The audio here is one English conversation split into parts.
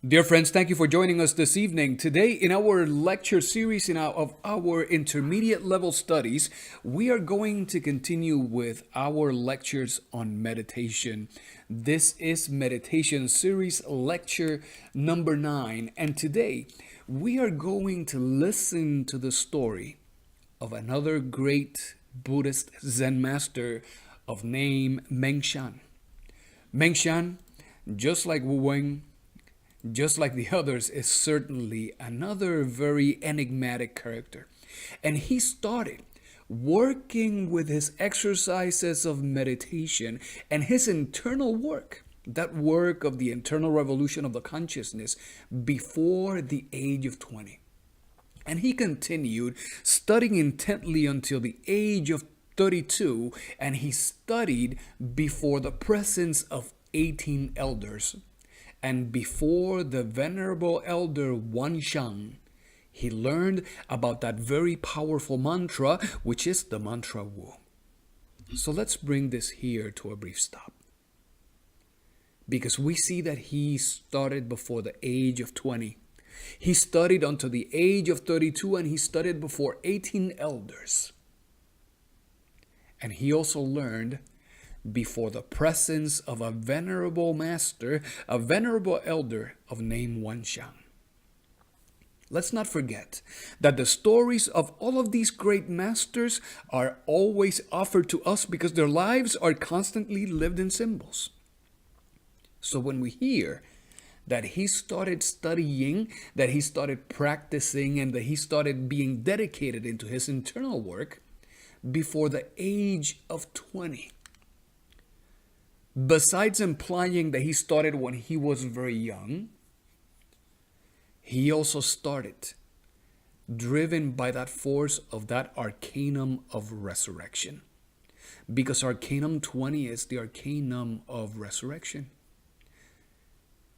Dear friends, thank you for joining us this evening. Today, in our lecture series of our intermediate level studies, we are going to continue with our lectures on meditation. This is Meditation Series Lecture number 9, and today we are going to listen to the story of another great Buddhist Zen master of name Meng Shan. Meng Shan, just like Wu Wang, just like the others, is certainly another very enigmatic character. And he started working with his exercises of meditation and his internal work, that work of the internal revolution of the consciousness, before the age of 20. And he continued studying intently until the age of 32, and he studied before the presence of 18 elders. And before the venerable elder Shan, he learned about that very powerful mantra, which is the mantra Wu. So let's bring this here to a brief stop. Because we see that he started before the age of 20. He studied until the age of 32, and he studied before 18 elders. And he also learned before the presence of a venerable master, a venerable elder of name Shan. Let's not forget that the stories of all of these great masters are always offered to us because their lives are constantly lived in symbols. So when we hear that he started studying, that he started practicing, and that he started being dedicated into his internal work before the age of 20, besides implying that he started when he was very young, he also started driven by that force of that arcanum of resurrection. Because Arcanum 20 is the arcanum of resurrection.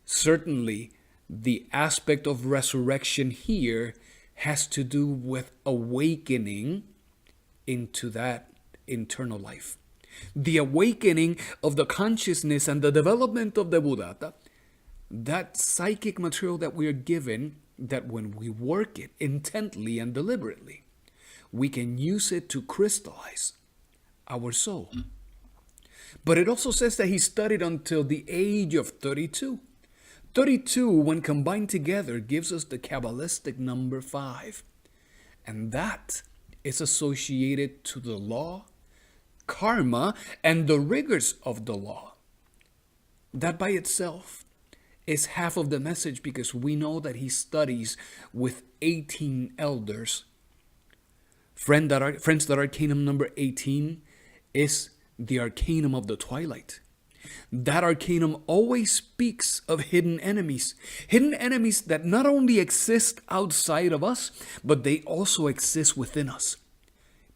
Certainly, the aspect of resurrection here has to do with awakening into that internal life. The awakening of the consciousness and the development of the Buddhata, that psychic material that we are given, that when we work it intently and deliberately, we can use it to crystallize our soul. But it also says that he studied until the age of 32. 32, when combined together, gives us the Kabbalistic number 5. And that is associated to the law, karma, and the rigors of the law. That by itself is half of the message, because we know that he studies with 18 elders. Friends, that arcanum number 18 is the arcanum of the twilight. That arcanum always speaks of hidden enemies that not only exist outside of us, but they also exist within us.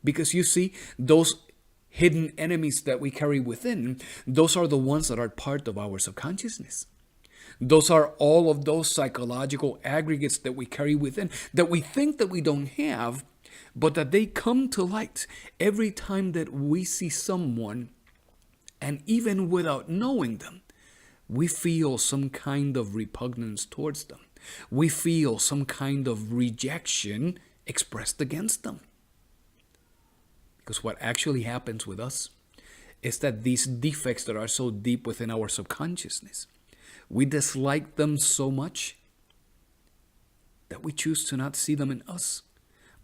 Because you see, those hidden enemies that we carry within, those are the ones that are part of our subconsciousness. Those are all of those psychological aggregates that we carry within, that we think that we don't have, but that they come to light every time that we see someone, and even without knowing them, we feel some kind of repugnance towards them. We feel some kind of rejection expressed against them. Because what actually happens with us is that these defects that are so deep within our subconsciousness, we dislike them so much that we choose to not see them in us.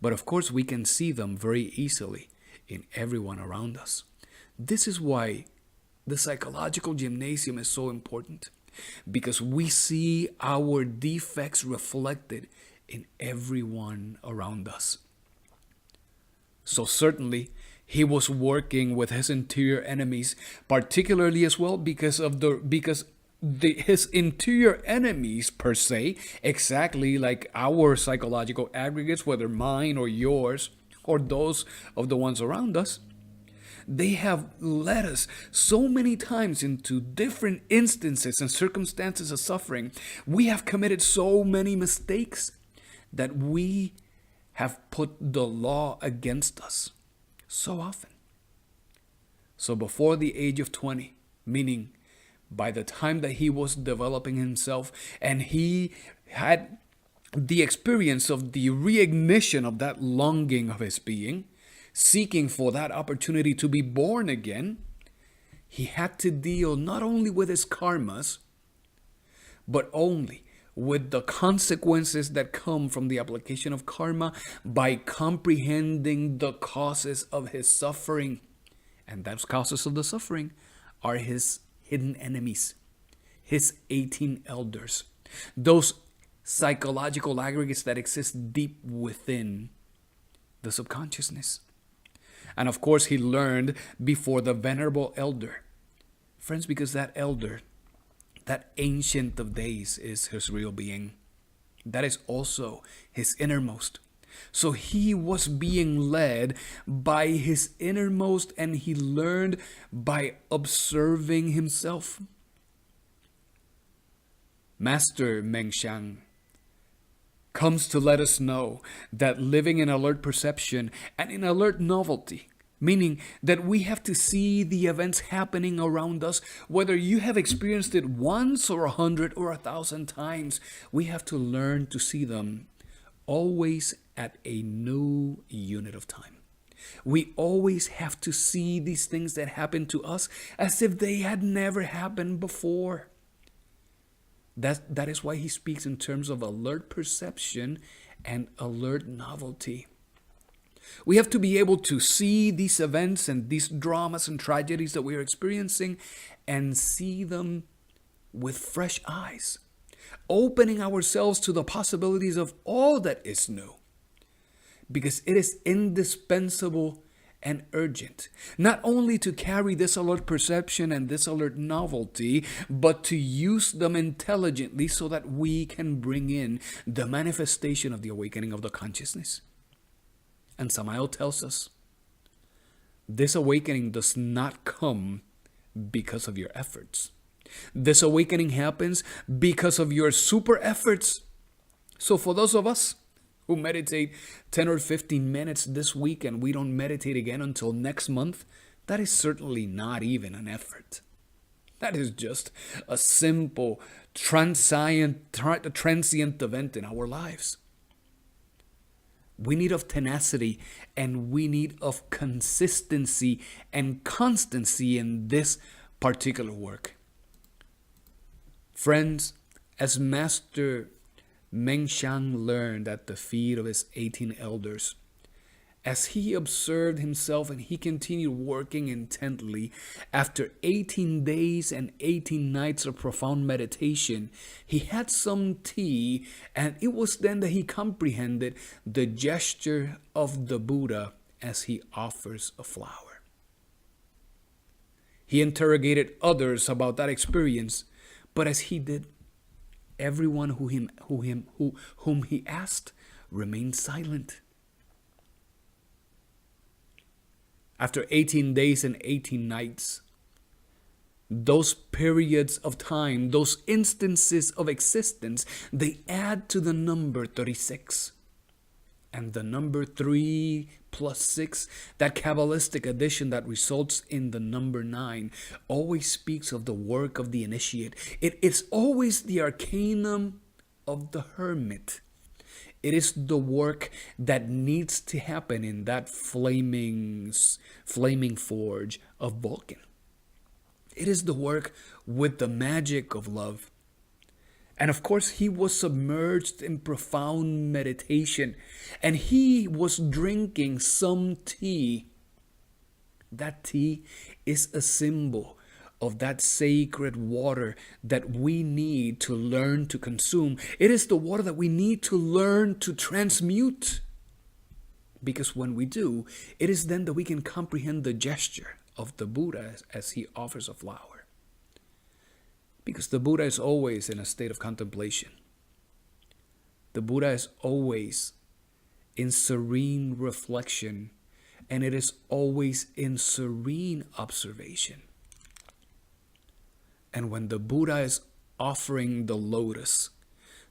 But of course, we can see them very easily in everyone around us. This is why the psychological gymnasium is so important, because we see our defects reflected in everyone around us. So certainly, he was working with his interior enemies, particularly as well because his interior enemies per se, exactly like our psychological aggregates, whether mine or yours or those of the ones around us, they have led us so many times into different instances and circumstances of suffering. We have committed so many mistakes that we have put the law against us so often. So before the age of 20, meaning by the time that he was developing himself and he had the experience of the reignition of that longing of his being, seeking for that opportunity to be born again, he had to deal not only with his karmas, but only with the consequences that come from the application of karma by comprehending the causes of his suffering. And those causes of the suffering are his hidden enemies, his 18 elders, those psychological aggregates that exist deep within the subconsciousness. And of course, he learned before the venerable elder. Friends, because that elder, that ancient of days, is his real being. That is also his innermost. So he was being led by his innermost, and he learned by observing himself. Master Meng comes to let us know that living in alert perception and in alert novelty, meaning that we have to see the events happening around us, whether you have experienced it once or 100 or 1,000 times, we have to learn to see them always at a new unit of time. We always have to see these things that happen to us as if they had never happened before. That is why he speaks in terms of alert perception and alert novelty. We have to be able to see these events and these dramas and tragedies that we are experiencing and see them with fresh eyes, opening ourselves to the possibilities of all that is new. Because it is indispensable and urgent, not only to carry this alert perception and this alert novelty, but to use them intelligently so that we can bring in the manifestation of the awakening of the consciousness. And Samael tells us, this awakening does not come because of your efforts. This awakening happens because of your super efforts. So for those of us who meditate 10 or 15 minutes this week and we don't meditate again until next month, that is certainly not even an effort. That is just a simple transient event in our lives. We need of tenacity and we need of consistency and constancy in this particular work. Friends, as Master Meng learned at the feet of his 18 elders, as he observed himself and he continued working intently, after 18 days and 18 nights of profound meditation, he had some tea, and it was then that he comprehended the gesture of the Buddha as he offers a flower. He interrogated others about that experience, but as he did, everyone whom he asked remained silent. After 18 days and 18 nights, those periods of time, those instances of existence, they add to the number 36. And the number 3 plus 6, that Kabbalistic addition that results in the number 9, always speaks of the work of the initiate. It's always the arcanum of the hermit. It is the work that needs to happen in that flaming forge of Vulcan. It is the work with the magic of love. And of course, he was submerged in profound meditation, and he was drinking some tea. That tea is a symbol of that sacred water that we need to learn to consume. It is the water that we need to learn to transmute. Because when we do, it is then that we can comprehend the gesture of the Buddha as he offers a flower. Because the Buddha is always in a state of contemplation. The Buddha is always in serene reflection, and it is always in serene observation. And when the Buddha is offering the lotus,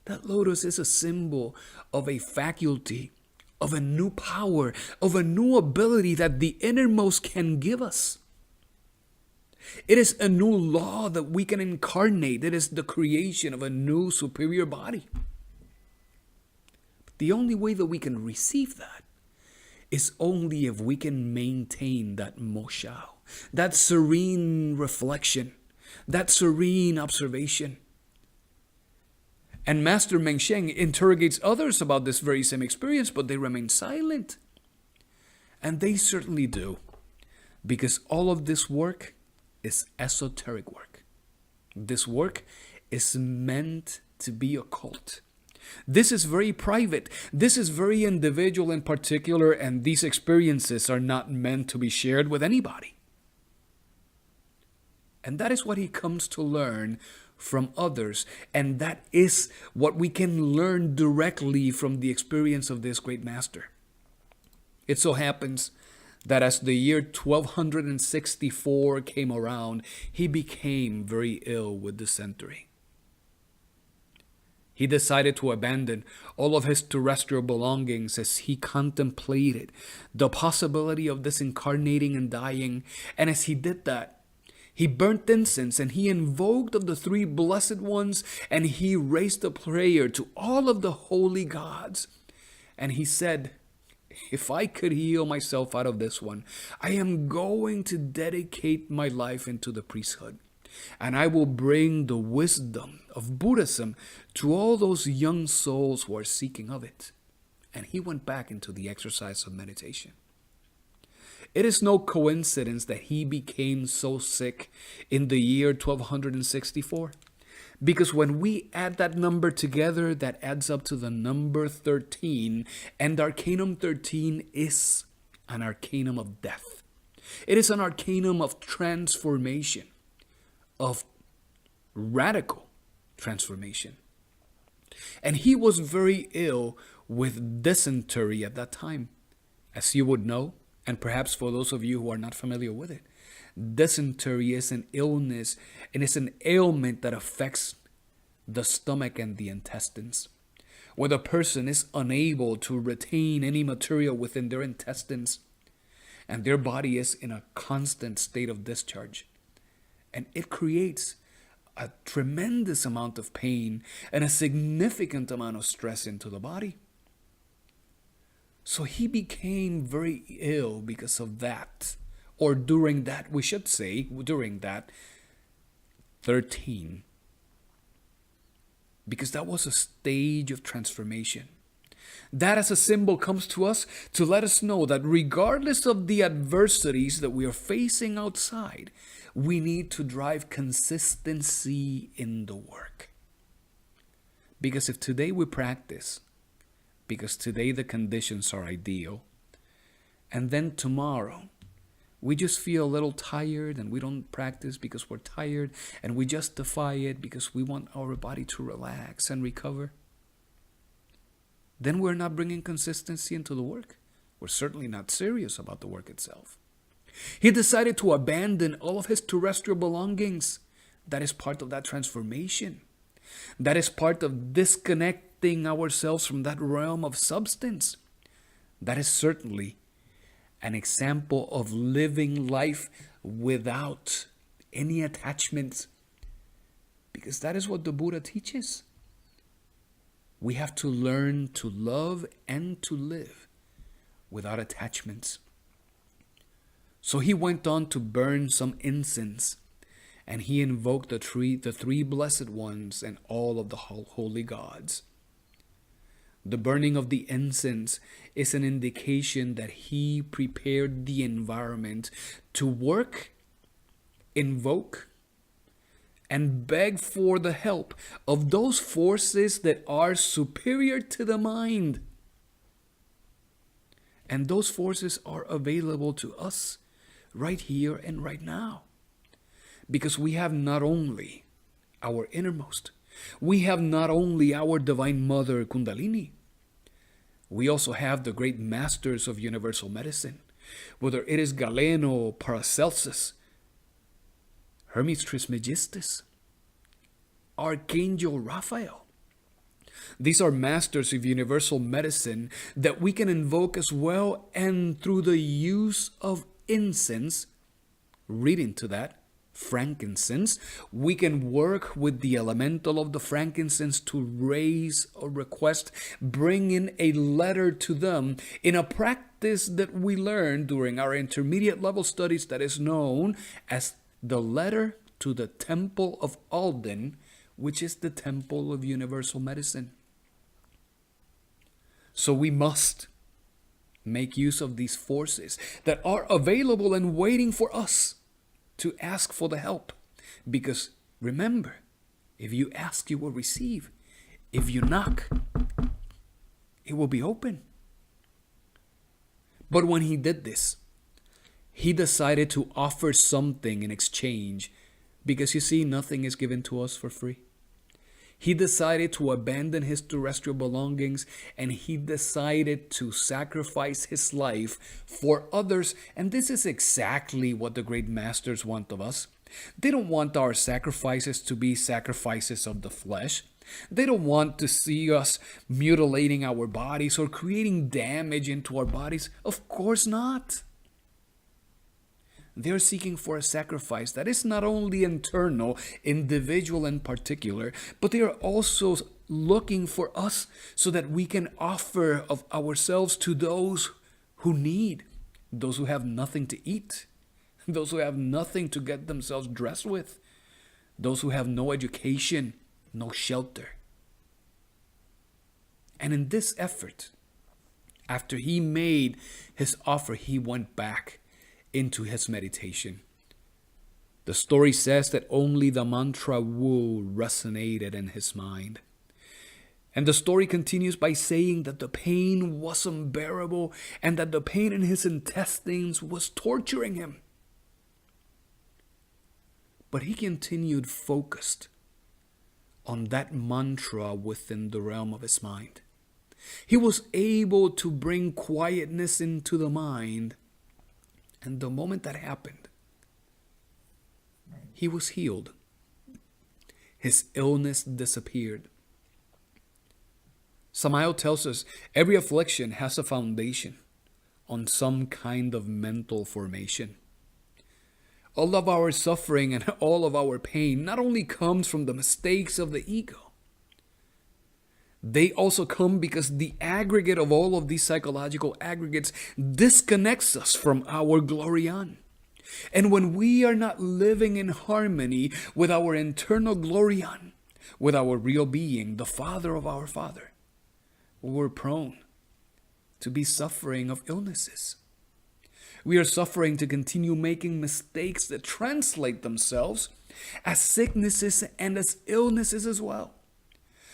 that lotus is a symbol of a faculty, of a new power, of a new ability that the innermost can give us. It is a new law that we can incarnate. It is the creation of a new superior body. But the only way that we can receive that is only if we can maintain that moshao, that serene reflection, that serene observation. And Master Meng interrogates others about this very same experience, but they remain silent. And they certainly do, because all of this work is esoteric work. This work is meant to be occult. This is very private. This is very individual in particular, and these experiences are not meant to be shared with anybody. And that is what he comes to learn from others. And that is what we can learn directly from the experience of this great master. It so happens that as the year 1264 came around, he became very ill with dysentery. He decided to abandon all of his terrestrial belongings as he contemplated the possibility of disincarnating and dying. And as he did that, he burnt incense and he invoked of the three blessed ones, and he raised a prayer to all of the holy gods. And he said, if I could heal myself out of this one, I am going to dedicate my life into the priesthood. And I will bring the wisdom of Buddhism to all those young souls who are seeking of it. And he went back into the exercise of meditation. It is no coincidence that he became so sick in the year 1264. Because when we add that number together, that adds up to the number 13. And Arcanum 13 is an arcanum of death. It is an arcanum of transformation, of radical transformation. And he was very ill with dysentery at that time. As you would know, and perhaps for those of you who are not familiar with it, dysentery is an illness, and it's an ailment that affects the stomach and the intestines, where the person is unable to retain any material within their intestines, and their body is in a constant state of discharge. And it creates a tremendous amount of pain and a significant amount of stress into the body. So he became very ill because of that. Or during that, we should say, during that 13. Because that was a stage of transformation. That as a symbol comes to us to let us know that regardless of the adversities that we are facing outside, we need to drive consistency in the work. Because if today we practice, because today the conditions are ideal, and then tomorrow we just feel a little tired and we don't practice because we're tired, and we justify it because we want our body to relax and recover, then we're not bringing consistency into the work. We're certainly not serious about the work itself. He decided to abandon all of his terrestrial belongings. That is part of that transformation. That is part of disconnecting ourselves from that realm of substance. That is certainly an example of living life without any attachments. Because that is what the Buddha teaches. We have to learn to love and to live without attachments. So he went on to burn some incense, and he invoked the three blessed ones and all of the holy gods. The burning of the incense is an indication that he prepared the environment to work, invoke, and beg for the help of those forces that are superior to the mind. And those forces are available to us right here and right now. Because we have not only our innermost, we have not only our Divine Mother Kundalini, we also have the great masters of universal medicine, whether it is Galeno, Paracelsus, Hermes Trismegistus, Archangel Raphael. These are masters of universal medicine that we can invoke as well, and through the use of incense, read into that frankincense, we can work with the elemental of the frankincense to raise a request, bring in a letter to them in a practice that we learned during our intermediate level studies that is known as the letter to the Temple of Alden, which is the Temple of Universal Medicine. So we must make use of these forces that are available and waiting for us to ask for the help. Because remember, if you ask, you will receive. If you knock, it will be open. But when he did this, he decided to offer something in exchange, because you see, nothing is given to us for free. He decided to abandon his terrestrial belongings, and he decided to sacrifice his life for others. And this is exactly what the great masters want of us. They don't want our sacrifices to be sacrifices of the flesh. They don't want to see us mutilating our bodies or creating damage into our bodies. Of course not. They're seeking for a sacrifice that is not only internal, individual, and particular, but they are also looking for us so that we can offer of ourselves to those who need, those who have nothing to eat, those who have nothing to get themselves dressed with, those who have no education, no shelter. And in this effort, after he made his offer, he went back into his meditation. The story says that only the mantra Wu resonated in his mind. And the story continues by saying that the pain was unbearable and that the pain in his intestines was torturing him. But he continued focused on that mantra within the realm of his mind. He was able to bring quietness into the mind. And the moment that happened, he was healed. His illness disappeared. Samael tells us every affliction has a foundation on some kind of mental formation. All of our suffering and all of our pain not only comes from the mistakes of the ego, they also come because the aggregate of all of these psychological aggregates disconnects us from our glorion. And when we are not living in harmony with our internal glorion, with our real being, the Father of our Father, we're prone to be suffering of illnesses. We are suffering to continue making mistakes that translate themselves as sicknesses and as illnesses as well.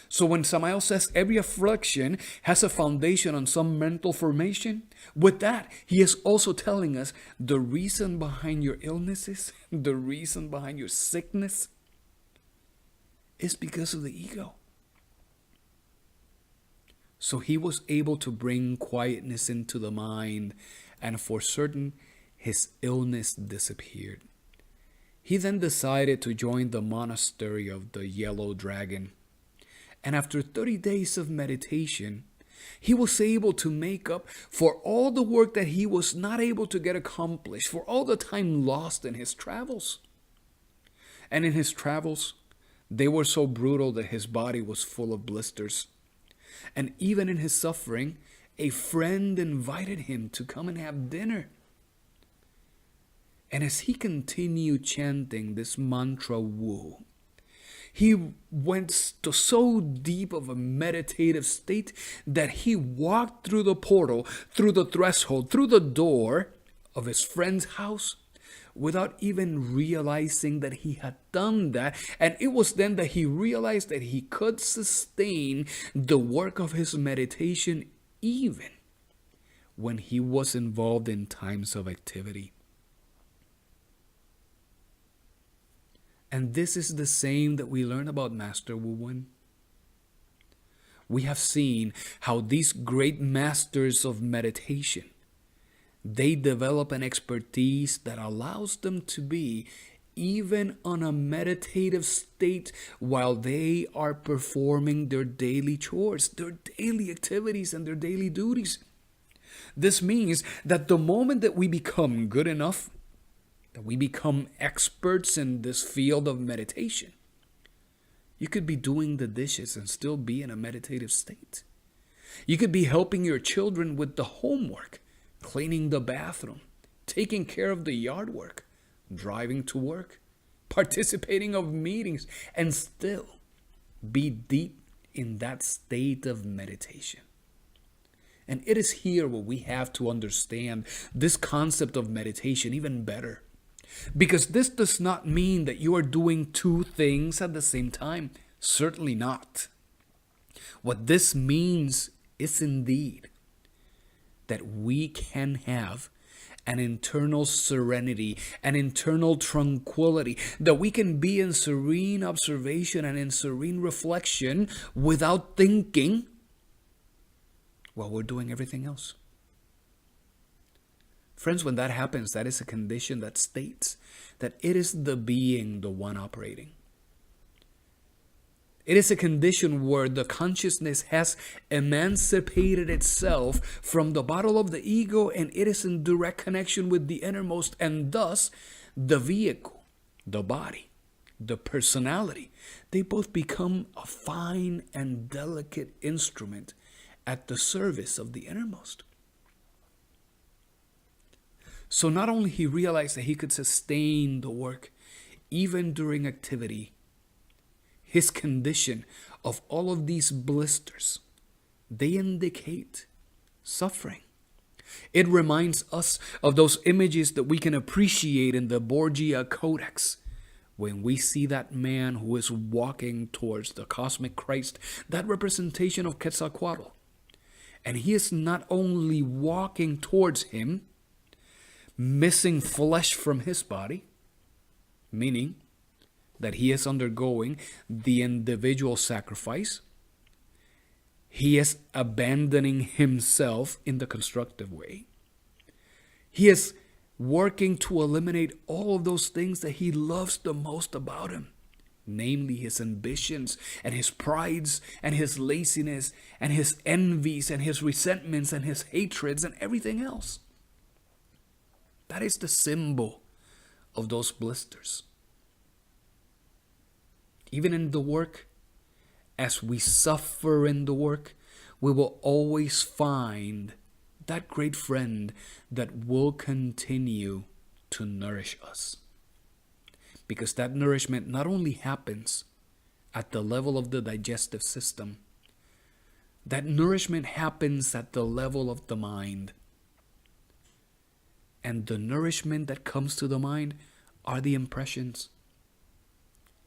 So when Samael says every affliction has a foundation on some mental formation, with that, he is also telling us the reason behind your illnesses, the reason behind your sickness, is because of the ego. So he was able to bring quietness into the mind, and for certain, his illness disappeared. He then decided to join the monastery of the Yellow Dragon. And after 30 days of meditation, he was able to make up for all the work that he was not able to get accomplished, for all the time lost in his travels. And in his travels, they were so brutal that his body was full of blisters. And even in his suffering, a friend invited him to come and have dinner. And as he continued chanting this mantra Wu, he went to so deep of a meditative state that he walked through the portal, through the threshold, through the door of his friend's house without even realizing that he had done that. And it was then that he realized that he could sustain the work of his meditation even when he was involved in times of activity. And this is the same that we learn about Master Wu Wen. We have seen how these great masters of meditation, they develop an expertise that allows them to be even on a meditative state while they are performing their daily chores, their daily activities, and their daily duties. This means that the moment that we become good enough, that we become experts in this field of meditation. You could be doing the dishes and still be in a meditative state. You could be helping your children with the homework, cleaning the bathroom, taking care of the yard work, driving to work, participating of meetings, and still be deep in that state of meditation. And it is here where we have to understand this concept of meditation even better. Because this does not mean that you are doing two things at the same time. Certainly not. What this means is indeed that we can have an internal serenity, an internal tranquility, that we can be in serene observation and in serene reflection without thinking while we're doing everything else. Friends, when that happens, that is a condition that states that it is the being, the one operating. It is a condition where the consciousness has emancipated itself from the bottle of the ego, and it is in direct connection with the innermost, and thus the vehicle, the body, the personality, they both become a fine and delicate instrument at the service of the innermost. So not only he realized that he could sustain the work even during activity, his condition of all of these blisters, they indicate suffering. It reminds us of those images that we can appreciate in the Borgia Codex when we see that man who is walking towards the cosmic Christ, that representation of Quetzalcoatl. And he is not only walking towards him, missing flesh from his body, meaning that he is undergoing the individual sacrifice. He is abandoning himself in the constructive way. He is working to eliminate all of those things that he loves the most about him, namely his ambitions and his prides and his laziness and his envies and his resentments and his hatreds and everything else. That is the symbol of those blisters. Even in the work, as we suffer in the work, we will always find that great friend that will continue to nourish us. Because that nourishment not only happens at the level of the digestive system, that nourishment happens at the level of the mind. And the nourishment that comes to the mind are the impressions.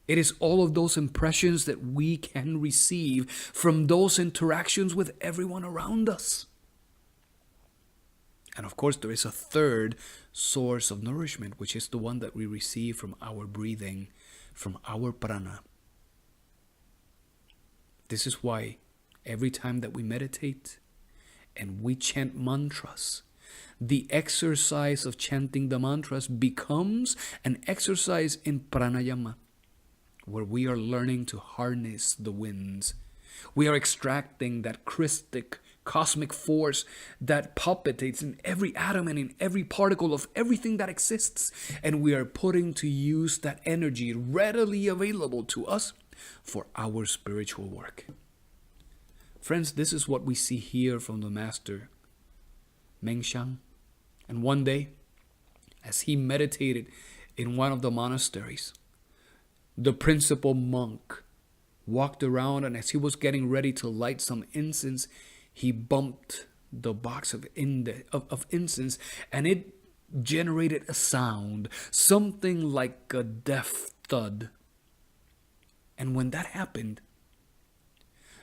It is all of those impressions that we can receive from those interactions with everyone around us. And of course, there is a third source of nourishment, which is the one that we receive from our breathing, from our prana. This is why every time that we meditate and we chant mantras, the exercise of chanting the mantras becomes an exercise in pranayama, where we are learning to harness the winds. We are extracting that Christic cosmic force that palpitates in every atom and in every particle of everything that exists, and we are putting to use that energy readily available to us for our spiritual work. Friends, this is what we see here from the master Meng. And one day, as he meditated in one of the monasteries, the principal monk walked around, and as he was getting ready to light some incense, he bumped the box of incense, and it generated a sound, something like a deaf thud. And when that happened,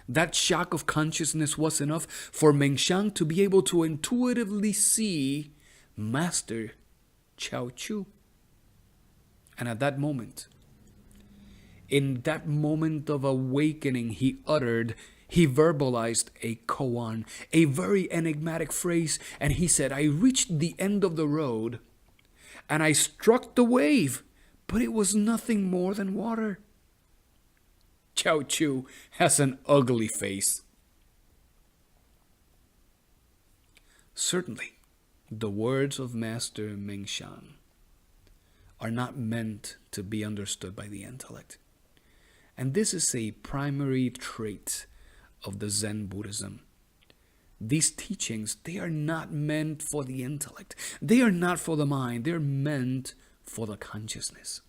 that shock of consciousness was enough for Meng to be able to intuitively see Master Chao Chu. And at that moment, in that moment of awakening, he verbalized a koan, a very enigmatic phrase, and he said, "I reached the end of the road, and I struck the wave, but it was nothing more than water." Chao Chu has an ugly face. Certainly, the words of Master Meng Shan are not meant to be understood by the intellect. And this is a primary trait of the Zen Buddhism. These teachings, they are not meant for the intellect. They are not for the mind. They're meant for the consciousness.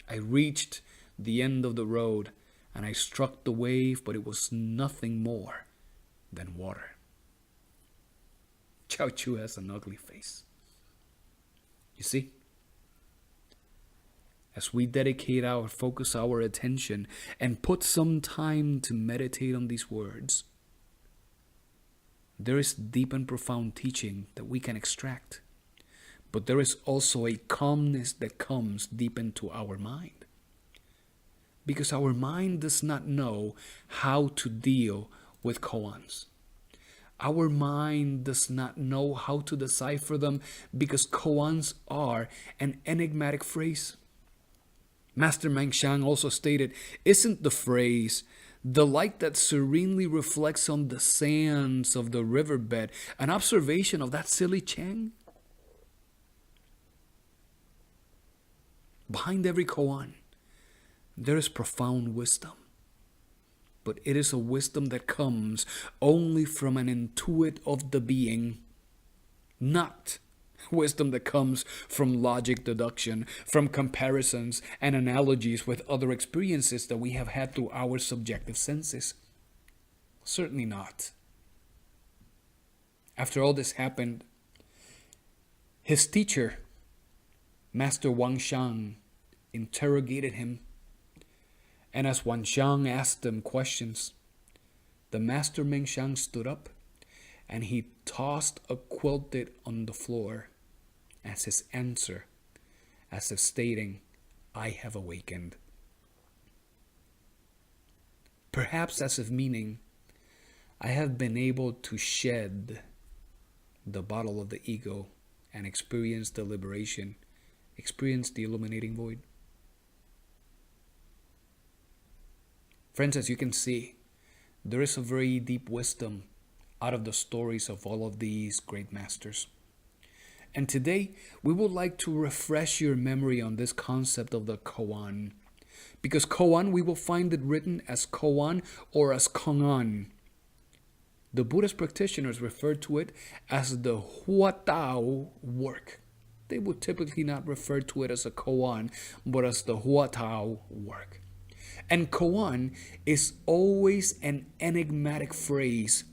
I reached the end of the road and I struck the wave, but it was nothing more than water. Chao Chu has an ugly face. You see? As we dedicate focus our attention and put some time to meditate on these words, there is deep and profound teaching that we can extract. But there is also a calmness that comes deep into our mind. Because our mind does not know how to deal with koans. Our mind does not know how to decipher them because koans are an enigmatic phrase. Master Meng also stated, isn't the phrase, the light that serenely reflects on the sands of the riverbed, an observation of that silly Chang? Behind every koan, there is profound wisdom. But it is a wisdom that comes only from an intuit of the being, not wisdom that comes from logic deduction, from comparisons and analogies with other experiences that we have had through our subjective senses. Certainly not. After all this happened, his teacher, Master Wang Shan, interrogated him. And as Wang Shan asked them questions, the Master Meng Shan stood up and he tossed a quilted on the floor as his answer, as if stating, I have awakened. Perhaps as if meaning, I have been able to shed the bottle of the ego and experience the liberation, experience the illuminating void. Friends, as you can see, there is a very deep wisdom out of the stories of all of these great masters. And today, we would like to refresh your memory on this concept of the koan. Because koan, we will find it written as koan or as kongan. The Buddhist practitioners refer to it as the huatao work. They would typically not refer to it as a koan, but as the huatao work. And koan is always an enigmatic phrase.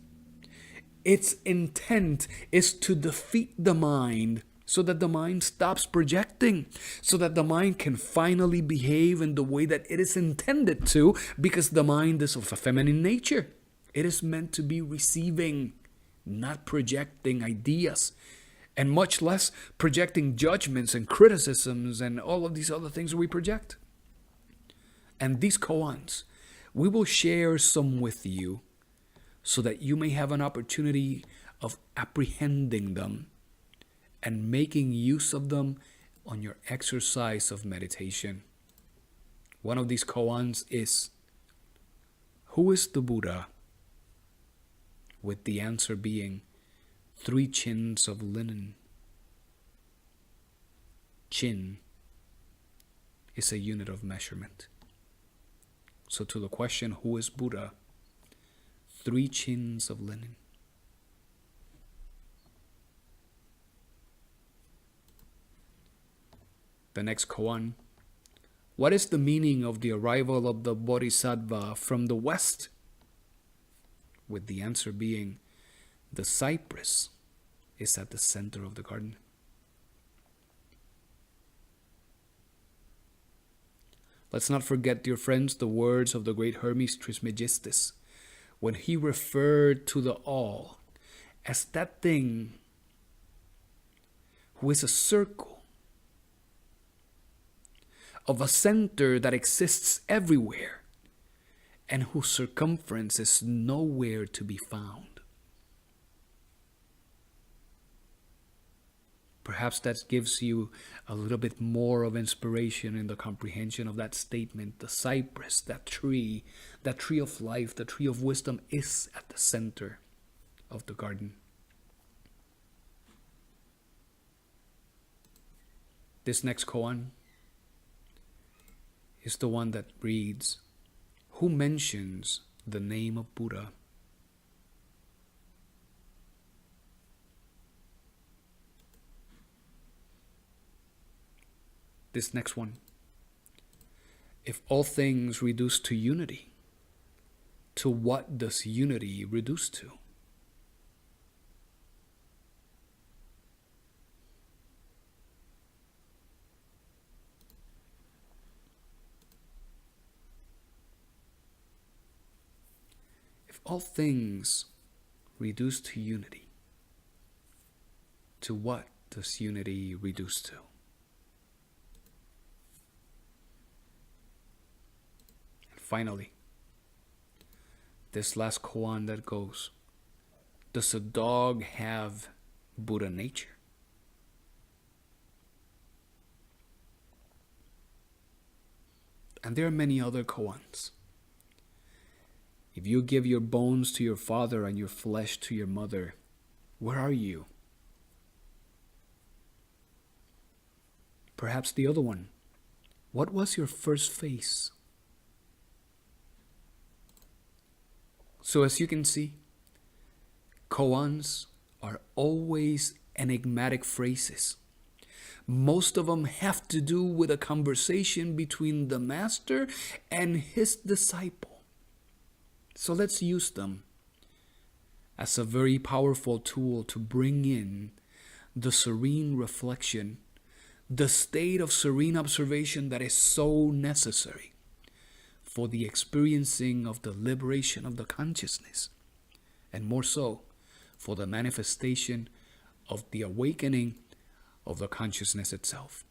Its intent is to defeat the mind so that the mind stops projecting, so that the mind can finally behave in the way that it is intended to, because the mind is of a feminine nature. It is meant to be receiving, not projecting ideas, and much less projecting judgments and criticisms and all of these other things we project. And these koans, we will share some with you so that you may have an opportunity of apprehending them and making use of them on your exercise of meditation. One of these koans is, who is the Buddha? With the answer being, 3 chins of linen. Chin is a unit of measurement. So to the question, who is Buddha? 3 chins of linen. The next koan. What is the meaning of the arrival of the Bodhisattva from the west? With the answer being, the cypress is at the center of the garden. Let's not forget, dear friends, the words of the great Hermes Trismegistus, when he referred to the all as that thing who is a circle of a center that exists everywhere and whose circumference is nowhere to be found. Perhaps that gives you a little bit more of inspiration in the comprehension of that statement. The cypress, that tree of life, the tree of wisdom is at the center of the garden. This next koan is the one that reads, "Who mentions the name of Buddha?" This next one, "If all things reduce to unity, to what does unity reduce to?" If all things reduce to unity, to what does unity reduce to? And finally, this last koan that goes, "Does a dog have Buddha nature?" And there are many other koans. If you give your bones to your father and your flesh to your mother, where are you? Perhaps the other one, what was your first face? So as you can see, koans are always enigmatic phrases. Most of them have to do with a conversation between the master and his disciple. So let's use them as a very powerful tool to bring in the serene reflection, the state of serene observation that is so necessary for the experiencing of the liberation of the consciousness, and more so for the manifestation of the awakening of the consciousness itself.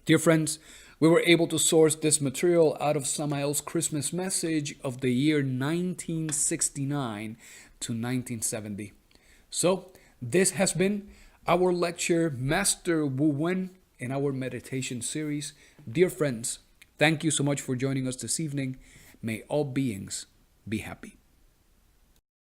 Dear friends, we were able to source this material out of Samael's Christmas message of the year 1969 to 1970. So, this has been our lecture, Master Wu Wen, in our meditation series. Dear friends, thank you so much for joining us this evening. May all beings be happy.